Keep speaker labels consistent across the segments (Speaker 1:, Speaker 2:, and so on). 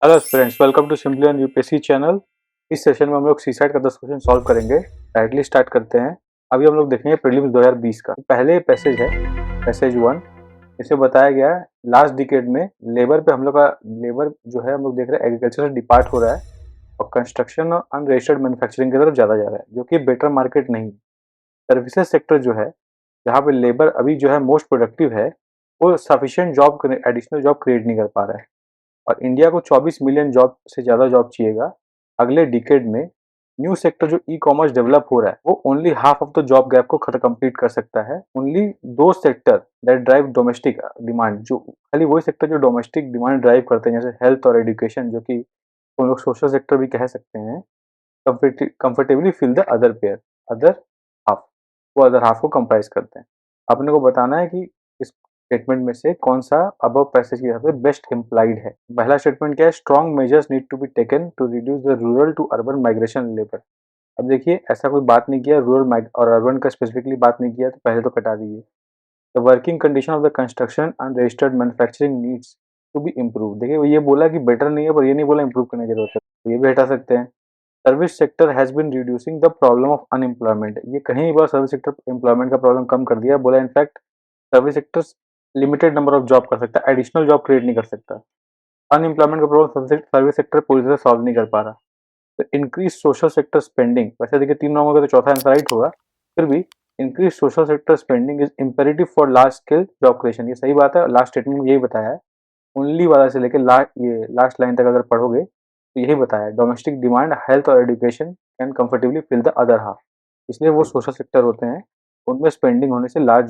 Speaker 1: Hello friends, welcome to simply on UPSC channel. इस session में हम लोग सीसाइट का 10 क्वेश्चन सॉल्व करेंगे। डायरेक्टली स्टार्ट करते हैं। अभी हम लोग देखेंगे प्रीलिम्स 2020 का। पहले पैसेज है पैसेज 1। इसे बताया गया है लास्ट डिकेड में लेबर पे हम लोग का लेबर जो है हम लोग देख रहे हैं एग्रीकल्चर से डिपार्ट हो रहा है और कंस्ट्रक्शन और अनरजिस्टर्ड मैन्युफैक्चरिंग की तरफ ज़्यादा जा रहा है, जो कि बेटर मार्केट नहीं। सर्विसेज सेक्टर जो है, जहाँ पे लेबर अभी जो है मोस्ट प्रोडक्टिव है, वो sufficient job additional job create नहीं कर पा रहा है। और इंडिया को 24 मिलियन जॉब से ज़्यादा जॉब चाहिएगा अगले डिकेड में। न्यू सेक्टर जो ई कॉमर्स डेवलप हो रहा है, वो only half of the job gap को खत्म कंप्लीट कर सकता है। ओनली दो sector that drive domestic demand, जो खाली वही सेक्टर जो डोमेस्टिक डिमांड ड्राइव करते हैं, जैसे हेल्थ और एजुकेशन, जो कि हम लोग सोशल सेक्टर भी कह सकते हैं, comfortably fill the other pair, other half, वो अदर हाफ को कंप्राइज करते हैं। अपने को बताना है कि इस स्टेटमेंट में से कौन सा अबव पैसेज के हिसाब से बेस्ट इम्प्लाइड है। पहला स्टेटमेंट क्या है? Strong measures need to be taken to reduce the rural to urban migration labour. अब देखिए, ऐसा कोई बात नहीं किया रूरल और अर्बन का स्पेसिफिकली बात नहीं किया, तो पहले तो कटा दीजिए। The working condition of the construction and registered manufacturing needs to be improve. देखिए, वो ये बोला कि बेटर नहीं है, पर ये नहीं बोला इम्प्रूव करने की जरूरत है, तो ये भी हटा सकते हैं। Service sector has been reducing the problem of unemployment. ये कहीं बार सर्विस सेक्टर एम्प्लॉयमेंट का प्रॉब्लम कम कर दिया, बोला in fact service sector limited number of job कर सकता है, एडिशनल जॉब क्रिएट नहीं कर सकता। अनएम्प्लॉयमेंट का प्रॉब्लम सर्विस सेक्टर पूरी तरह सॉल्व नहीं कर पा रहा। तो इंक्रीज सोशल सेक्टर स्पेंडिंग, वैसे देखिए 3 नंबर का तो चौथा आंसर राइट होगा, फिर भी increase social sector spending is imperative for large scale job creation. ये सही बात है, लास्ट स्टेटमेंट में यही बताया है। ओनली वाला से लेकर लास्ट लाइन तक अगर पढ़ोगे तो यही बताया है, डोमेस्टिक डिमांड हेल्थ और education can comfortably fill the other half. इसलिए वो सोशल सेक्टर होते हैं, उनमें स्पेंडिंग होने से लार्ज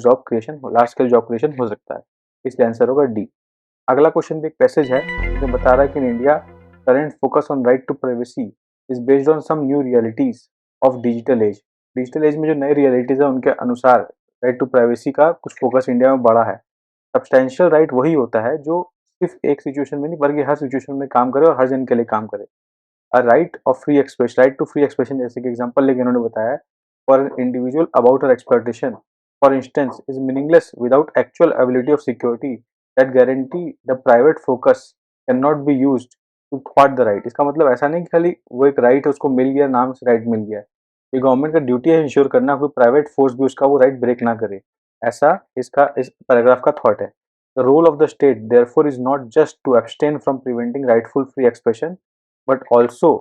Speaker 1: स्केल जॉब क्रिएशन हो सकता है। इसलिए आंसर होगा डी। अगला क्वेश्चन भी एक पैसेज है जो बता रहा है कि in India current focus on right to privacy is based on some new realities of digital age. Digital age में जो नई रियलिटीज है, उनके अनुसार राइट टू प्राइवेसी का कुछ फोकस इंडिया में बढ़ा है। सब्सटेंशियल राइट वही होता है जो सिर्फ एक सिचुएशन में नहीं, बल्कि हर सिचुएशन में काम करे और हर जन के लिए काम करे। A right of free expression, right to free expression, जैसे कि एग्जांपल लेके उन्होंने बताया, for an individual about or exploitation for instance is meaningless without actual ability of security that guarantee the private focus can not be used to थ्वाट the right. इसका मतलब ऐसा नहीं कि खाली वो एक राइट है, उसको मिल गया, नाम से राइट मिल गया। ये गवर्नमेंट का ड्यूटी है इंश्योर करना कोई प्राइवेट फोर्स भी उसका वो राइट ब्रेक ना करे। ऐसा इसका इस पैराग्राफ का थॉट है। The role of the state therefore is not just to abstain from preventing rightful free expression but also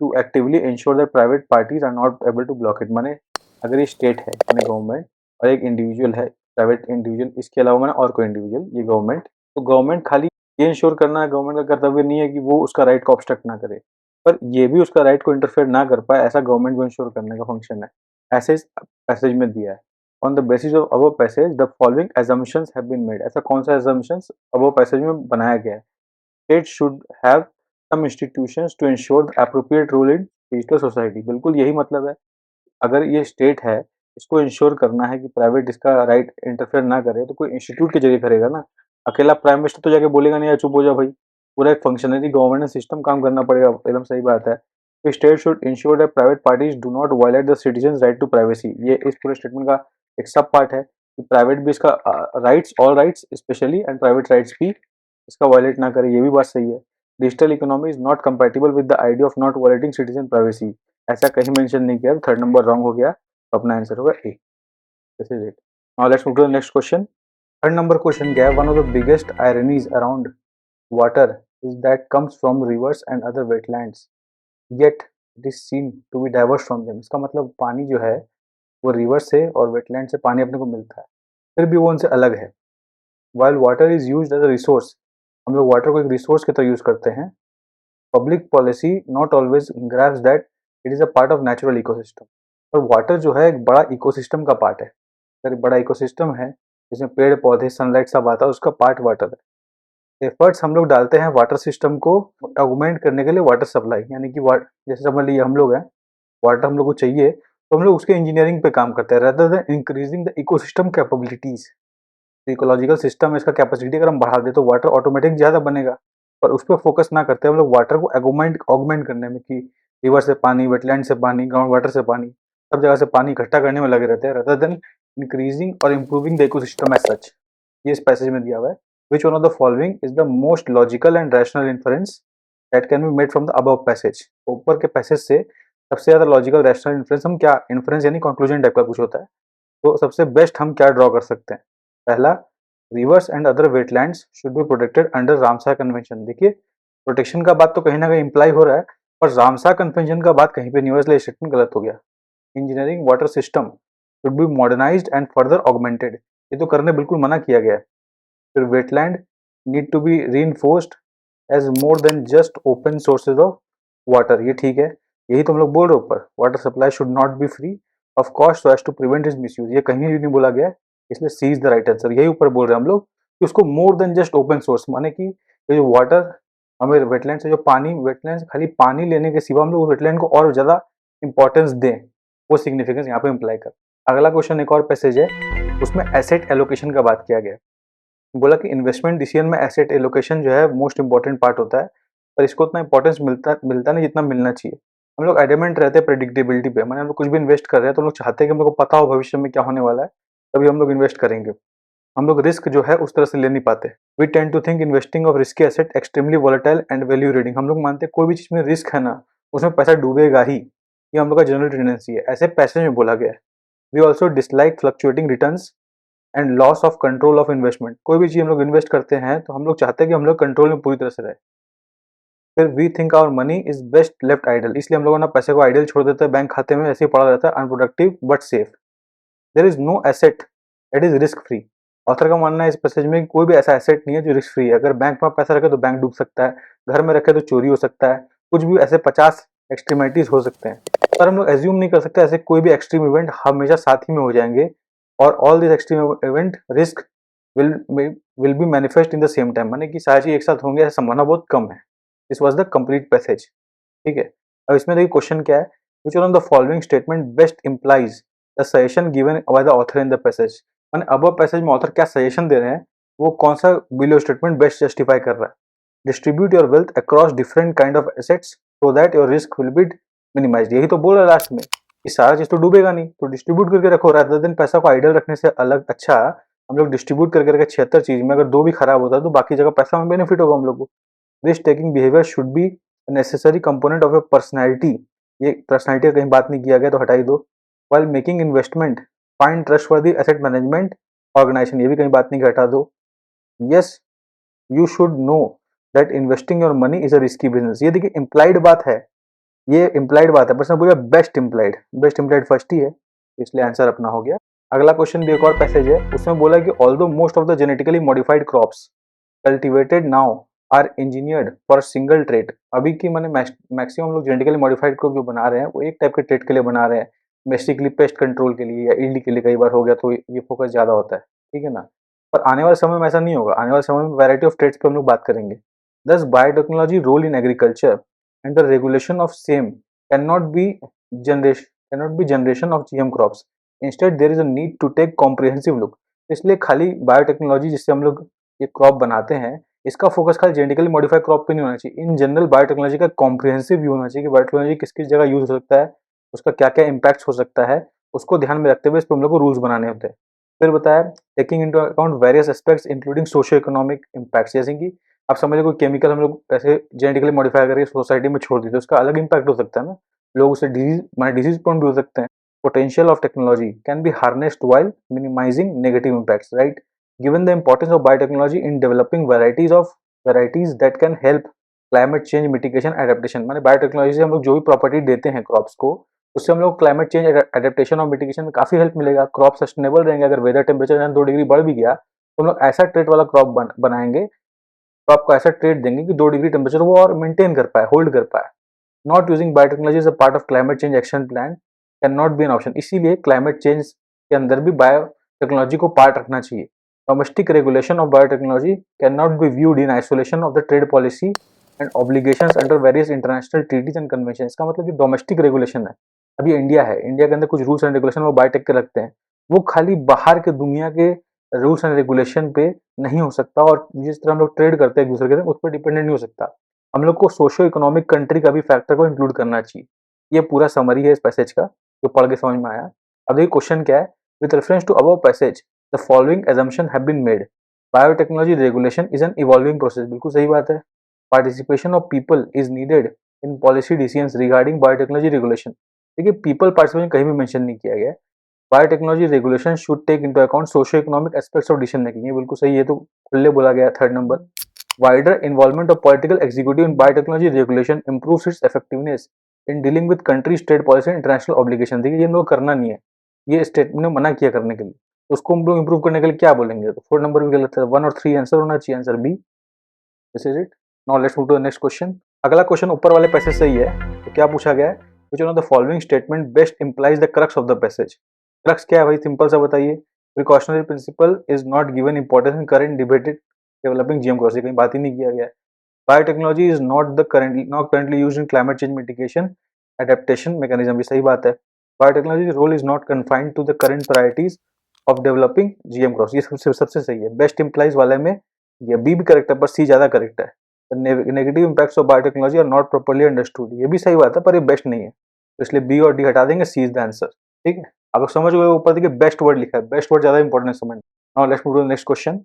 Speaker 1: to actively ensure that private parties are not able to block it। माने अगर ये state है माने government, और एक individual है private individual, इसके अलावा माने और कोई इंडिविजुअल, ये गवर्नमेंट, तो गवर्नमेंट खाली ये इंश्योर करना है, गवर्नमेंट का कर्तव्य नहीं है कि वो उसका राइट को ऑब्स्ट्रक्ट ना करे, पर ये भी उसका राइट को इंटरफेयर ना कर पाए, ऐसा गवर्नमेंट को इंश्योर करने का फंक्शन है। ऐसे इस पैसेज में दिया है। On the basis of above passage the following assumptions have been made. ऐसा कौन सा assumptions अबव पैसेज में बनाया गया है? State should have some institutions to ensure the appropriate role in digital society। बिल्कुल यही मतलब है। अगर ये स्टेट है, इसको इंश्योर करना है कि प्राइवेट इसका राइट इंटरफेयर ना करे, तो कोई इंस्टीट्यूट के जरिए करेगा ना। अकेला प्राइम मिनिस्टर तो जाके बोलेगा नहीं यार चुप हो जा भाई, पूरा एक फंक्शनरी गवर्नेंस सिस्टम काम करना पड़ेगा। एकदम सही बात है। तो state should ensure that private parties do not violate the citizen right to privacy. ये इस पूरे स्टेटमेंट का एक सब पार्ट है कि प्राइवेट भी इसका rights, all rights specially and private rights भी इसका वायलेट ना करे। ये भी बात सही है। Digital economy is not compatible with the idea of not violating citizen privacy. ऐसा कहीं मेंशन नहीं किया, थर्ड नंबर रॉन्ग हो गया, तो अपना आंसर होगा A. This is it. Now let's move to the next question. Third number question क्या है? One of the biggest ironies around water is that comes from rivers and other wetlands yet it is seen to be diverse from them. इसका मतलब पानी जो है वो river से और वेटलैंड से पानी अपने को मिलता है, फिर भी वो उनसे अलग है। While water is used as a resource, हम लोग वाटर को एक रिसोर्स की तरह यूज करते हैं। Public policy not always grabs that it is a part of natural ecosystem. और वाटर जो है एक बड़ा इकोसिस्टम का पार्ट है। अगर एक बड़ा इकोसिस्टम है जिसमें पेड़ पौधे सनलाइट सब आता है, उसका पार्ट वाटर है। एफर्ट्स हम लोग डालते हैं वाटर सिस्टम को ऑगमेंट करने के लिए, वाटर सप्लाई, यानी कि जैसे समझ लीजिए हम लोग हैं, वाटर हम लोग को चाहिए, तो हम लोग उसके इंजीनियरिंग पे काम करते हैं rather than increasing the ecosystem capabilities. Ecological system है, इसका कैपेसिटी अगर हम बढ़ा दें तो वाटर ऑटोमेटिक ज़्यादा बनेगा, पर उस पर फोकस ना करते हम लोग वाटर को एगोमेंट ऑगमेंट करने में, कि रिवर से पानी, वेटलैंड से पानी, ग्राउंड वाटर से पानी, सब जगह से पानी इकट्ठा करने में लगे रहते हैं रेदर देन इंक्रीजिंग और improving the ecosystem as such. ये इस पैसेज में दिया हुआ है। Which one of the following is the most logical and rational inference that can be made from the above passage. ऊपर के पैसेज से सबसे ज़्यादा लॉजिकल रैशनल इन्फ्रेंस हम क्या, इन्फ्रेंस यानी कंक्लूजन टाइप का कुछ होता है, तो सबसे बेस्ट हम क्या ड्रॉ कर सकते हैं। पहला, reverse and other wetlands should be protected under Ramsar convention. देखिए प्रोटेक्शन का बात तो कहीं ना कहीं इम्प्लाई हो रहा है, पर रामसार कन्वेंशन का बात कहीं पे नहीं हुआ, इसलिए स्टेटमेंट गलत हो गया। Engineering water system should be modernised and further augmented, ये तो करने बिल्कुल मना किया गया है। फिर wetland need to be reinforced as more than just open sources of water, ये ठीक है, यही तो हम लोग बोल रहे ऊपर। Water supply should not be free of cost so as to prevent is misuse, ये कहीं भी नहीं बोला गया है, इसलिए C is the right answer. यही ऊपर बोल रहे हैं हम लोग कि उसको more than just open source, माने कि ये जो वाटर हमें वेटलैंड से जो पानी, वेटलैंड खाली पानी लेने के सिवा हम लोग वेटलैंड को और ज़्यादा इंपॉर्टेंस दें, वो सिग्निफिकेंस यहाँ पे इम्प्लाई कर। अगला क्वेश्चन एक और पैसेज है, उसमें एसेट एलोकेशन का बात किया गया है। बोला कि इन्वेस्टमेंट डिसीजन में एसेट एलोकेशन जो है मोस्ट इंपॉर्टेंट पार्ट होता है, पर इसको उतना इंपॉर्टेंस मिलता नहीं जितना मिलना चाहिए। हम लोग एडमेंट रहते हैं प्रेडिक्टेबिलिटी पे, माने हम लोग कुछ भी इन्वेस्ट कर रहे हैं तो हम लोग चाहते हैं कि हम लोग को पता हो भविष्य में क्या होने वाला है, तभी हम लोग इन्वेस्ट करेंगे। हम लोग रिस्क जो है उस तरह से ले नहीं पाते। We tend to think investing of risky asset extremely volatile and value reading, हम लोग मानते हैं कोई भी चीज में रिस्क है ना, उसमें पैसा डूबेगा ही, ये हम लोग का जनरल टेंडेंसी है, ऐसे पैसे में बोला गया है। We also dislike fluctuating returns and loss of control of investment, कोई भी चीज हम लोग इन्वेस्ट करते हैं तो हम लोग चाहते हैं कि हम लोग कंट्रोल में पूरी तरह से रहे। फिर we think our money is best left idle, इसलिए हम लोग ना पैसे को आइडल छोड़ देते हैं बैंक खाते में, ऐसे ही पड़ा रहता है, unproductive but safe. There is no asset that is risk free, author का मानना है इस पैसेज में कि कोई भी ऐसा एसेट नहीं है जो रिस्क फ्री है। अगर बैंक में पैसा रखे तो बैंक डूब सकता है, घर में रखे तो चोरी हो सकता है, कुछ भी ऐसे 50 एक्सट्रीमिटीज हो सकते हैं, पर हम लोग एज्यूम नहीं कर सकते ऐसे कोई भी एक्सट्रीम इवेंट हमेशा साथ ही में हो जाएंगे, और all this extreme event risk will will be manifest in the same time, माने कि सारी चीज एक साथ होंगे ऐसा संभावना बहुत कम है। This was the complete passage, ठीक है। अब इसमें देखिए क्वेश्चन क्या है, which one of the following statement best implies the suggestion given by the author in the passage, माने अब पैसेज में ऑथर क्या सजेशन दे रहे हैं, वो कौन सा बिलो स्टेटमेंट बेस्ट जस्टिफाई कर रहा है। Distribute your wealth across different kind of assets so that your risk will be minimised, यही तो बोल रहा है लास्ट में कि सारा चीज तो डूबेगा नहीं, तो डिस्ट्रीब्यूट करके रखो, रादर देन पैसा को आइडल रखने से अलग अच्छा हम लोग डिस्ट्रीब्यूट करके रखे 76 चीज में, अगर दो भी खराब होता है तो बाकी जगह पैसा में बेनिफिट होगा हम लोग को। Risk taking behaviour should be necessary component of a personality, ये पर्सनैलिटी का कहीं बात नहीं किया गया तो हटाई दो। While making investment find trustworthy asset management organisation, ये भी कहीं बात नहीं की, हटा दो। Yes you should know that investing your money is a risky business, ये देखिए इम्प्लाइड बात है, ये इम्प्लाइड बात है, बस मैं बोला बेस्ट इम्प्लाइड फर्स्ट ही है, इसलिए आंसर अपना हो गया। अगला क्वेश्चन भी एक और पैसेज है, उसमें बोला कि although most of the genetically modified crops cultivated now are engineered for single trait, अभी की मैंने मैक्सिमम लोग जेनेटिकली मॉडिफाइड क्रॉप जो बना रहे हैं वो एक टाइप के ट्रेड के लिए बना रहे हैं, बेसिकली पेस्ट कंट्रोल के लिए या ईल्ड के लिए, कई बार हो गया तो ये फोकस ज़्यादा होता है, ठीक है ना। पर आने वाले समय में ऐसा नहीं होगा, आने वाले समय में वैरायटी ऑफ ट्रेड्स पे हम लोग बात करेंगे। Thus biotechnology role in agriculture and the regulation of same can not be generation of GM crops, instead there is a need to take comprehensive look, इसलिए खाली बायोटेक्नोलॉजी जिससे हम लोग ये क्रॉप बनाते हैं, इसका फोकस खाली जेनेटिकली मॉडिफाइड क्रॉप पे नहीं होना चाहिए, इन जनरल बायोटेक्नोलॉजी का कॉम्प्रिहेंसिव व्यू होना चाहिए कि बायोटेक्नोलॉजी किस किस जगह यूज हो सकता है, उसका क्या क्या इम्पैक्ट हो सकता है, उसको ध्यान में रखते हुए इस पर हम लोग को रूल्स बनाने होते हैं। फिर बताया taking into account various aspects including socio economic impacts, जैसे कि आप समझ लो कोई केमिकल हम लोग ऐसे जेनेटिकली मॉडिफाई करके सोसाइटी में छोड़ देते हैं, उसका अलग इम्पैक्ट हो सकता है ना, लोग उसे डिजीज प्रोन भी हो सकते हैं। Potential of technology can be harnessed while minimising negative impacts, right. Given the importance of biotechnology in developing varieties that can help climate change mitigation adaptation, माने बायोटेक्नोलॉजी से हम लोग जो भी प्रॉपर्टी देते हैं क्रॉप्स को, उससे हम लोग क्लाइमेट चेंज एडेप्टेशन और मिटिगेशन में काफी हेल्प मिलेगा, क्रॉप सस्टेनेबल रहेंगे। अगर वेदर टेम्परेचर 2 डिग्री बढ़ भी गया तो हम लोग ऐसा ट्रेड वाला क्रॉप बनाएंगे, क्रॉप को ऐसा ट्रेड देंगे कि 2 डिग्री टेम्परेचर वो और मेंटेन कर पाए, होल्ड कर पाए। Not using biotechnology is a part of climate change action plan can not B an option, इसीलिए क्लाइमेट चेंज के अंदर भी बायोटेक्नोलॉजी को पार्ट रखना चाहिए। Domestic regulation of biotechnology can not B viewed in isolation of the trade policy and obligations under various international treaties and conventions, इसका मतलब कि डोमेस्टिक रेगुलेशन है, अभी इंडिया है, इंडिया के अंदर कुछ रूल्स एंड रेगुलेशन वो बायोटेक के रखते हैं, वो खाली बाहर के दुनिया के रूल्स एंड रेगुलेशन पे नहीं हो सकता, और जिस तरह हम लोग ट्रेड करते हैं एक दूसरे के साथ उस पर डिपेंडेंट नहीं हो सकता, हम लोग को सोशियो इकोनॉमिक कंट्री का भी फैक्टर को इंक्लूड करना चाहिए। ये पूरा समरी है इस पैसेज का जो पढ़ के समझ में आया। अब देखिए क्वेश्चन क्या है, with reference to above passage the following assumption have been made, biotechnology regulation is an evolving process, बिल्कुल सही बात है, participation of people is needed in policy decisions regarding biotechnology regulation. देखिए पीपल पार्टिसिपेशन कहीं भी mention नहीं किया गया है। Biotechnology regulation should take into account socio economic aspects of decision making, ये बिल्कुल सही है, तो खुले बोला गया। Third number, wider involvement of political executive in biotechnology regulation improves it's effectiveness in dealing with country state policy international obligation. देखिए ये हम लोग करना नहीं है, ये स्टेट ने मना किया करने के लिए, तो उसको हम लोग इंप्रूव करने के लिए क्या बोलेंगे? तो 4 नंबर भी गलत है, 1 और 3 आंसर होना चाहिए, answer B. This is it. Now let's move to the next question. अगला क्वेश्चन ऊपर वाले पैसेज से ही है, तो क्या पूछा गया है? Which one of the following statement best implies the crux of the passage. Crux क्या है भाई, सिंपल सा बताइए। Precautionary principle is not given importance in current debated developing GM crops, कहीं बात ही नहीं किया गया है। Biotechnology is not currently used in climate change mitigation adaptation mechanism, भी सही बात है। Biotechnology role is not confined to the current priorities of developing GM cross, ये सबसे सही है। बेस्ट इंप्लाइज वाले में ये बी भी करेक्ट है, पर सी ज्यादा करेक्ट है। Negative impacts of biotechnology are not properly understood, ये भी सही बात है, पर ये बेस्ट नहीं है, तो इसलिए बी और डी हटा देंगे, सी इज द आंसर। ठीक है, आप लोग समझ गए। ऊपर देखिए बेस्ट वर्ड लिखा है, बेस्ट वर्ड ज्यादा इंपॉर्टेंट है समझ। Now let's move to the next question.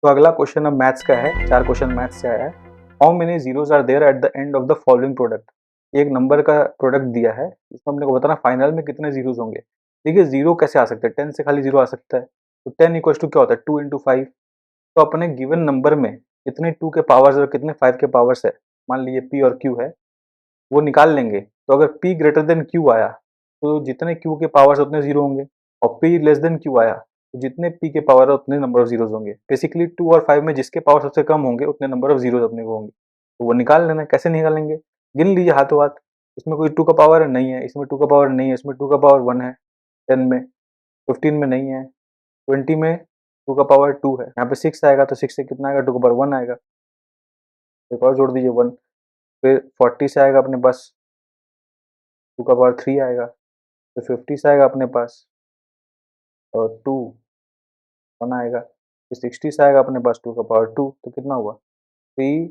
Speaker 1: तो अगला क्वेश्चन अब मैथ्स का है, 4 क्वेश्चन मैथ्स से आया है। How many zeros are there at the end of the following product. एक नंबर का प्रोडक्ट दिया है, इसमें अपने को बताना फाइनल में कितने जीरोस होंगे। देखिए जीरो कैसे आ सकते हैं, 10 से खाली जीरो आ सकता है, तो 10 इक्वल टू क्या होता है, 2 इंटू 5। तो अपने गिवन नंबर में कितने 2 के पावर्स और कितने 5 के पावर्स है, मान लीजिए p और q है, वो निकाल लेंगे। तो अगर p ग्रेटर देन q आया तो जितने q के पावर्स उतने जीरो होंगे, और p लेस देन q आया तो जितने p के पावर है उतने नंबर ऑफ जीरोस होंगे। बेसिकली 2 और 5 में जिसके पावर सबसे कम होंगे उतने नंबर ऑफ जीरोस अपने को होंगे, तो वो निकाल लेना। कैसे निकालेंगे, गिन लीजिए हाथों हाथ। इसमें कोई 2 का पावर नहीं है, इसमें 2 का पावर नहीं है, इसमें 2 का पावर 1 है, 10 में, 15 में नहीं है, 20 में 2 का पावर 2 है, यहाँ पे 6 आएगा, तो 6 से कितना आएगा, 2 का पावर 1 आएगा, एक और जोड़ दीजिए 1। फिर 40 से आएगा अपने पास 2 का पावर 3 आएगा, फिर 50 से आएगा अपने पास और 2 1 आएगा, फिर 60 से आएगा अपने पास 2 का पावर 2, तो कितना हुआ 3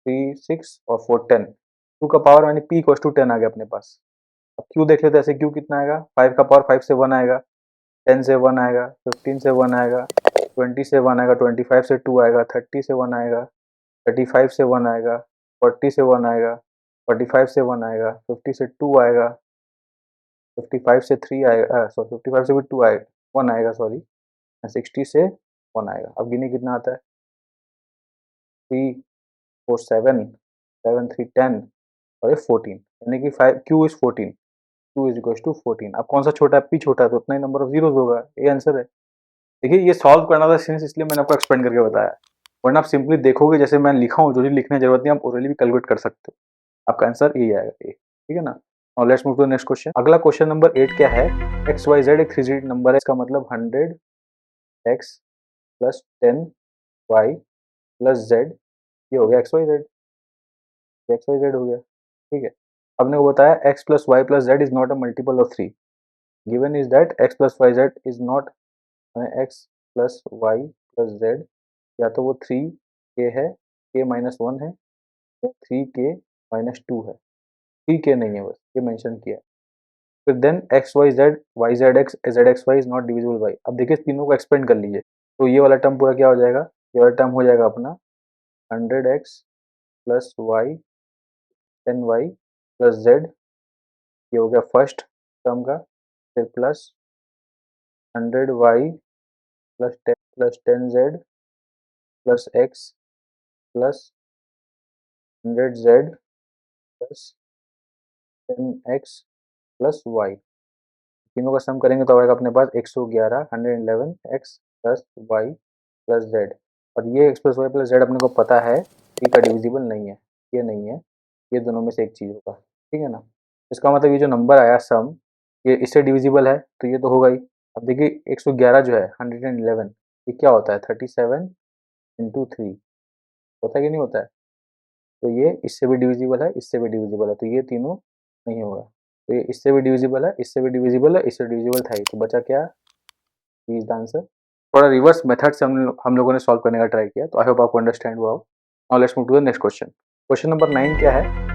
Speaker 1: 3 6 और 4 10। 2 का पावर यानी p इक्वल टू 10 आ गया अपने पास। अब q देख लेते हैं, ऐसे q कितना आएगा, 5 का पावर 5 से 1 आएगा, 10 से 1 आएगा, 15 से 1 आएगा, 20 से 1 आएगा, 25 से 2 आएगा, 30 से 1 आएगा, 35 से 1 आएगा, 40 से 1 आएगा, 45 से 1 आएगा, 50 से 2 आएगा, 55 से 3 आएगा, सॉरी 55 से भी 2 आएगा, 1 आएगा सॉरी, 60 से 1 आएगा। अब गिने कितना आता है, 3 4 7 7 3 10 और ये 14, यानी कि 5 q is 14, q is equal to 14। अब कौन सा छोटा है, p छोटा है, तो उतना ही नंबर ऑफ जीरोस होगा, ये आंसर है। देखिए ये सॉल्व करना था सिंस, इसलिए मैंने आपको एक्सप्लेन करके बताया, वरना आप सिंपली देखोगे जैसे मैं लिखा हूँ, जो चीज लिखने की जरूरत नहीं, आप ओरली भी कैलकुलेट कर सकते हो। आपका आंसर यही आएगा, ए, ठीक है ना। और let's move to the next question. अगला क्वेश्चन नंबर 8 क्या है, एक्स वाई जेड एक 3 डिजिट नंबर है, इसका मतलब 100x plus 10y plus Z, ये हो गया X Y Z, X Y Z हो गया, ठीक है। आपने को बताया x plus Y plus Z is not a multiple of 3, given is that x plus Y Z is not, x plus Y plus Z या तो वो 3k है, k माइनस 1 है, या 3k माइनस 2 है, 3k नहीं है, बस ये मेंशन किया है। फिर then X Y Z Y Z X Z X Y is not divisible by. अब देखिए तीनों को एक्सपेंड कर लीजिए, तो ये वाला टर्म पूरा क्या हो जाएगा, ये वाला टर्म हो जाएगा अपना 100x plus Y 10y plus Z, ये हो गया फर्स्ट टर्म का। फिर plus 100y plus 10z plus x plus 100z plus 10x plus y, तीनों का सम करेंगे तो आएगा अपने पास 111 111x plus Y plus Z. और ये X plus Y plus Z अपने को पता है पी का डिविजिबल नहीं है, ये नहीं है, ये दोनों में से एक चीज़ होगा, ठीक है ना। इसका मतलब ये जो नंबर आया सम, ये इससे डिविजिबल है, तो ये तो होगा ही। अब देखिए 111 जो है 111, ये क्या होता है 37 इंटू 3, होता है कि नहीं होता है, तो ये इससे भी डिविजिबल है, इससे भी डिविजिबल है, तो ये तीनों नहीं होगा। तो ये इससे भी डिविजिबल है, इससे भी डिविजिबल है, इससे डिविजिबल था ही, तो बचा क्या, इज द आंसर। थोड़ा रिवर्स मेथड से हम लोगों ने सॉल्व करने का ट्राई किया, तो आई होप आपको अंडरस्टैंड हुआ हो। Now let's move to the next question. Question number 9 क्या है,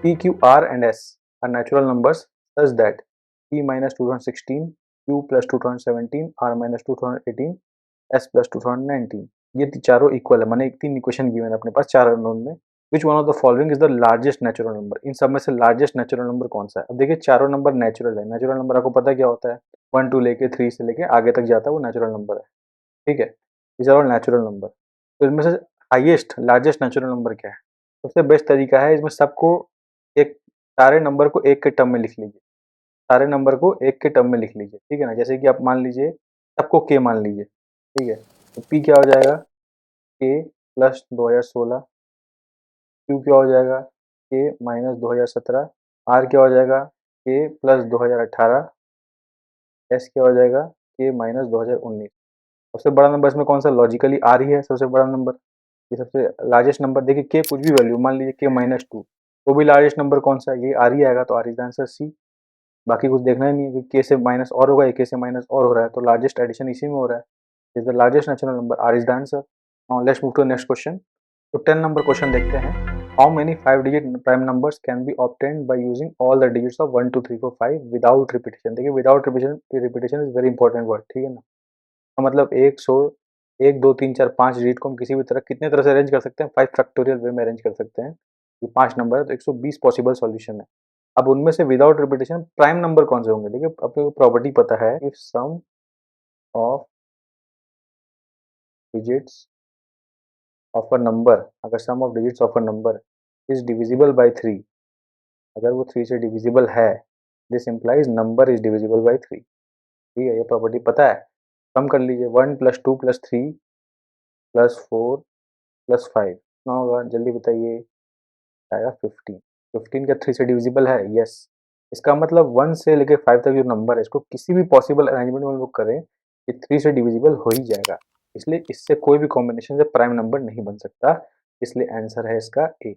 Speaker 1: p q r and s are natural numbers such that p minus 2016 q plus 2017 r minus 2018 s plus 2019, ये चारों equal है, माने 3 equation given है अपने पास 4 अननोन में, which one of the following is the largest natural number, इन सब में से लार्जेस्ट नेचुरल नंबर कौन सा है। अब देखिए चारों नंबर नेचुरल है, नेचुरल नंबर आपको पता है क्या होता है, 1 2 लेके 3 से लेके आगे तक जाता है वो नेचुरल नंबर है, ठीक है। These are all natural number. तो इनमें से हाईएस्ट लार्जेस्ट नेचुरल नंबर क्या है। सबसे बेस्ट तरीका है इसमें सबको एक, सारे नंबर को एक के टर्म में लिख लीजिए, सारे नंबर को एक के टर्म में लिख लीजिए, ठीक है ना। जैसे कि आप मान लीजिए सबको के मान लीजिए, ठीक है। तो पी क्या हो जाएगा, के प्लस 2016, क्यू क्या हो जाएगा, के माइनस 2017, आर क्या हो जाएगा, के प्लस 2018, एस क्या हो जाएगा, के माइनस 2019। सबसे बड़ा नंबर इसमें कौन सा, लॉजिकली आर ही है सबसे बड़ा नंबर। ये सबसे लार्जेस्ट नंबर, देखिए के कुछ भी वैल्यू मान लीजिए के माइनस 2, वो भी लार्जेस्ट नंबर कौन सा है, ये आर ही आएगा, तो R is the answer C. बाकी कुछ देखना ही नहीं है कि के से माइनस और होगा, के से माइनस और हो रहा है, तो लार्जेस्ट एडिशन इसी में हो रहा है। Is the largest natural number, R is the answer. Now let's move to next question. तो 10 नंबर क्वेश्चन देखते हैं। How many 5 digit prime numbers can be obtained by using all the digits of 1 2 3 4 5 without repetition. देखिए without repetition, repetition is very important word, ठीक है ना। तो मतलब 100 1 2 3 4 5 digit को हम किसी भी तरह कितने तरह से अरेंज कर सकते हैं, 5 फैक्टोरियल वे में अरेंज कर सकते हैं। ये 5 नंबर है तो 120 पॉसिबल सॉल्यूशन है। अब उनमें से विदाउट रिपीटिशन प्राइम नंबर कौन से होंगे, देखिए आपको प्रॉपर्टी पता है, if sum of digits of a number, अगर sum of digits of a number is divisible by 3, अगर वो 3 से डिविजिबल है, this implies number is divisible by 3, ठीक है। ये प्रॉपर्टी पता है, कम कर लीजिए, 1 प्लस 2 प्लस 3 प्लस 4 प्लस 5 कितना होगा, जल्दी बताइए, आएगा 15। 15 क्या 3 से डिविजिबल है, यस। इसका मतलब 1 से लेके 5 तक जो नंबर है इसको किसी भी पॉसिबल अरेंजमेंट में हम लोग करें, ये 3 से डिविजिबल हो ही जाएगा। इसलिए इससे कोई भी कॉम्बिनेशन से प्राइम नंबर नहीं बन सकता, इसलिए आंसर है इसका ए,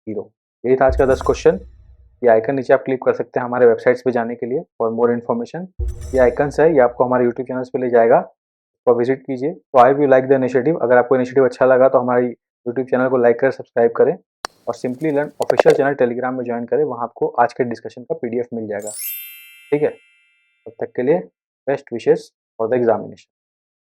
Speaker 1: 0। यही था आज का 10 क्वेश्चन। ये आइकन नीचे आप क्लिक कर सकते हैं हमारे वेबसाइट्स पे जाने के लिए फॉर मोर इन्फॉर्मेशन। ये आइकन्स है, ये आपको हमारे यूट्यूब चैनल्स पे ले जाएगा, तो विजिट कीजिए। तो आई यू लाइक द इनिशिएटिव, अगर आपको इनिशिएटिव अच्छा लगा तो हमारी यूट्यूब चैनल को लाइक करें, सब्सक्राइब करें, और simply learn official channel Telegram में ज्वाइन करें, वहाँ आपको आज के डिस्कशन का पीडीएफ मिल जाएगा, ठीक है। तब तक के लिए best wishes for the examination.